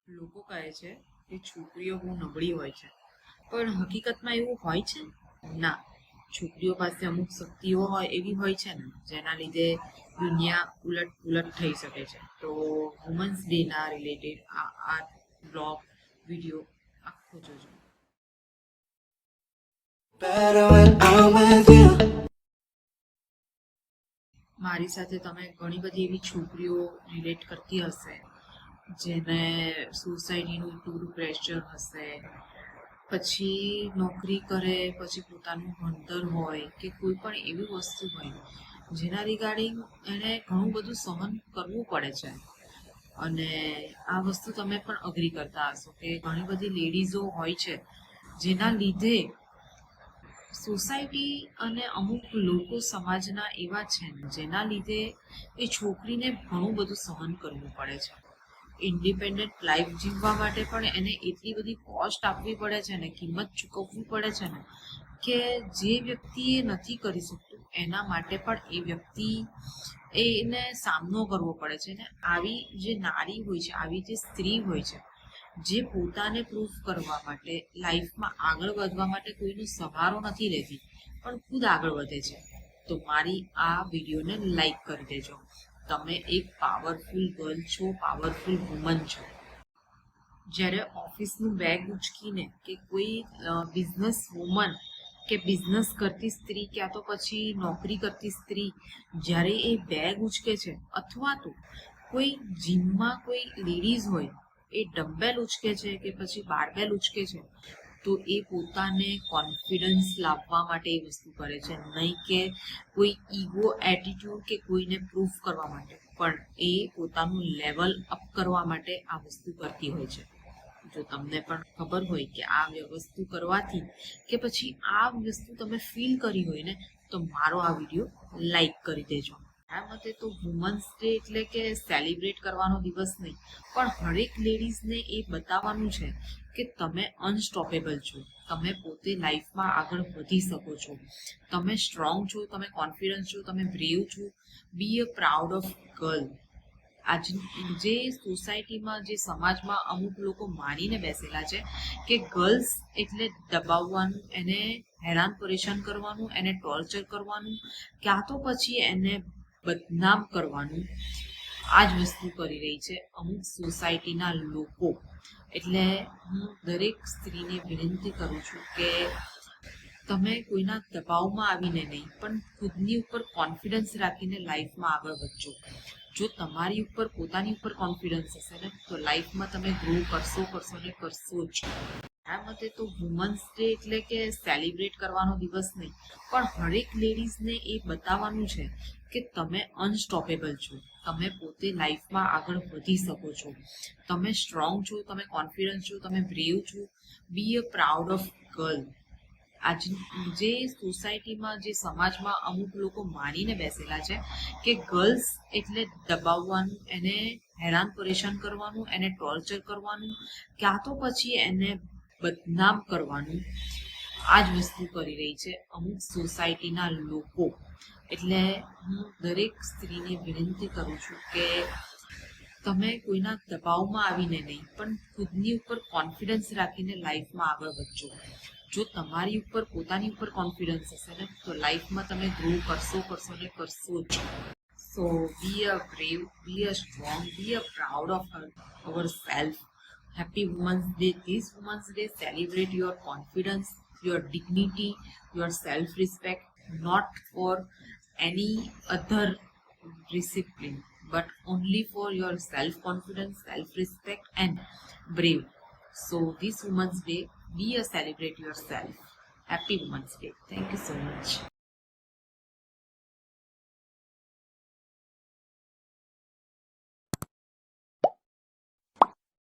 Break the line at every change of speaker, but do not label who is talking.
લોકો કહે છે કે છોકરીઓ બહુ નબળી હોય છે, પણ હકીકતમાં એવું હોય છે? ના, છોકરીઓ પાસે અમુક શક્તિઓ હોય એવી હોય છે ને, જેના લીધે દુનિયા ઉલટ પુલટ થઈ શકે છે. તો વુમન્સ ડે ના રિલેટેડ આ બ્લોગ વિડીયો આખો જોજો. મારી સાથે તમે ઘણી બધી એવી છોકરીઓ રિલેટ કરતી હશે જેને સોસાયટીનું એટલું બધું પ્રેશર હશે, પછી નોકરી કરે, પછી પોતાનું ભણતર હોય કે કોઈ પણ એવી વસ્તુ હોય જેના રિગાર્ડિંગ એને ઘણું બધું સહન કરવું પડે છે. અને આ વસ્તુ તમે પણ અગ્રી કરતા હશો કે ઘણી બધી લેડીઝો હોય છે જેના લીધે સોસાયટી અને અમુક લોકો સમાજના એવા છે જેના લીધે એ છોકરીને ઘણું બધું સહન કરવું પડે છે. ઇન્ડિપેન્ડન્ટ લાઈફ જીવવા માટે પણ એને એટલી બધી કોસ્ટ આપવી પડે છે ને, કિંમત ચૂકવવી પડે છે ને, કે જે વ્યક્તિ એ નથી કરી શકતું એના માટે પણ એ વ્યક્તિ એને સામનો કરવો પડે છે. ને આવી જે નારી હોય છે, આવી જે સ્ત્રી હોય છે, જે પોતાને પ્રૂફ કરવા માટે લાઈફમાં આગળ વધવા માટે કોઈનો સહારો નથી લેતી પણ ખુદ આગળ વધે છે, તો મારી આ વિડીયોને લાઈક કરી દેજો. તમે એક પાવરફુલ ગર્લ છો, પાવરફુલ વુમન છો. જ્યારે ઓફિસનું બેગ ઉચકીને કે કોઈ બિઝનેસ વુમન કે બિઝનેસ કરતી સ્ત્રી ક્યાં તો પછી નોકરી કરતી સ્ત્રી જ્યારે એ બેગ ઉચકે છે, અથવા તો કોઈ જીમમાં કોઈ લેડીઝ હોય એ ડમ્બેલ ઉચકે છે કે પછી બારબેલ ઉચકે છે, તો એ પોતાને કોન્ફિડન્સ લાવવા માટે એ વસ્તુ કરે છે, નહીં કે કોઈ ઈગો એટીટ્યુડ કે કોઈને પ્રૂફ કરવા માટે, પણ એ પોતાનું લેવલ અપ કરવા માટે આ વસ્તુ કરતી હોય છે. જો તમને પણ ખબર હોય કે આ વસ્તુ કરવાથી કે પછી આ વસ્તુ તમે ફીલ કરી હોય ને, તો મારો આ વિડીયો લાઈક કરી દેજો. આ મતે તો વુમન્સ ડે એટલે કે સેલિબ્રેટ કરવાનો દિવસ નહીં, પણ હરેક લેડીઝને એ બતાવવાનું છે કે તમે અનસ્ટોપેબલ છો, તમે પોતે લાઈફમાં આગળ વધી શકો છો, તમે સ્ટ્રોંગ છો, તમે કોન્ફિડન્સ છો, તમે બ્રેવ છો. બી અ પ્રાઉડ ઓફ ગર્લ. આજ જે સોસાયટીમાં, જે સમાજમાં અમુક લોકો માનીને બેસેલા છે કે ગર્લ્સ એટલે દબાવવાનું, એને હેરાન પરેશાન કરવાનું, એને ટોર્ચર કરવાનું, ક્યાં તો પછી એને બદનામ કરવાનું, આ જ વસ્તુ કરી રહી છે અમુક સોસાયટીના લોકો. એટલે હું દરેક સ્ત્રીને વિનંતી કરું છું કે તમે કોઈના દબાવમાં આવીને નહીં, પણ ખુદની ઉપર કોન્ફિડન્સ રાખીને લાઈફમાં આગળ વધજો. જો તમારી ઉપર પોતાની ઉપર કોન્ફિડન્સ હશે ને, તો લાઈફમાં તમે ગ્રો કરશો ને કરશો જ. આ મતે તો વુમન્સ ડે એટલે કે સેલિબ્રેટ કરવાનો દિવસ નહીં, પણ હરેક લેડીઝને એ બતાવવાનું છે કે તમે અનસ્ટોપેબલ છો, તમે પોતે લાઈફમાં આગળ વધી શકો છો, તમે સ્ટ્રોંગ છો, તમે કોન્ફિડન્સ છો, તમે બ્રેવ છો. બી અ પ્રાઉડ ઓફ ગર્લ. આજ જે સોસાયટીમાં, જે સમાજમાં અમુક લોકો માનીને બેસેલા છે કે ગર્લ્સ એટલે દબાવવાનું, એને હેરાન પરેશાન કરવાનું, એને ટોર્ચર કરવાનું, ક્યાં તો પછી એને બદનામ કરવાનું, આ જ વસ્તુ કરી રહી છે અમુક સોસાયટીના લોકો. એટલે હું દરેક સ્ત્રીને વિનંતી કરું છું કે તમે કોઈના દબાવમાં આવીને નહીં, પણ ખુદની ઉપર કોન્ફિડન્સ રાખીને લાઈફમાં આગળ વધજો. જો તમારી ઉપર પોતાની ઉપર કોન્ફિડન્સ હશે ને, તો લાઈફમાં તમે ગ્રો કરશો ને કરશો જ. So be a brave, be a strong, be a proud of our self. Happy Women's Day. This Women's Day celebrate your confidence, your dignity, your self-respect, not for any other discipline, but only for your self-confidence, self-respect, and brave. So this Women's Day, be a celebrate yourself. Happy Women's Day. Thank you so much.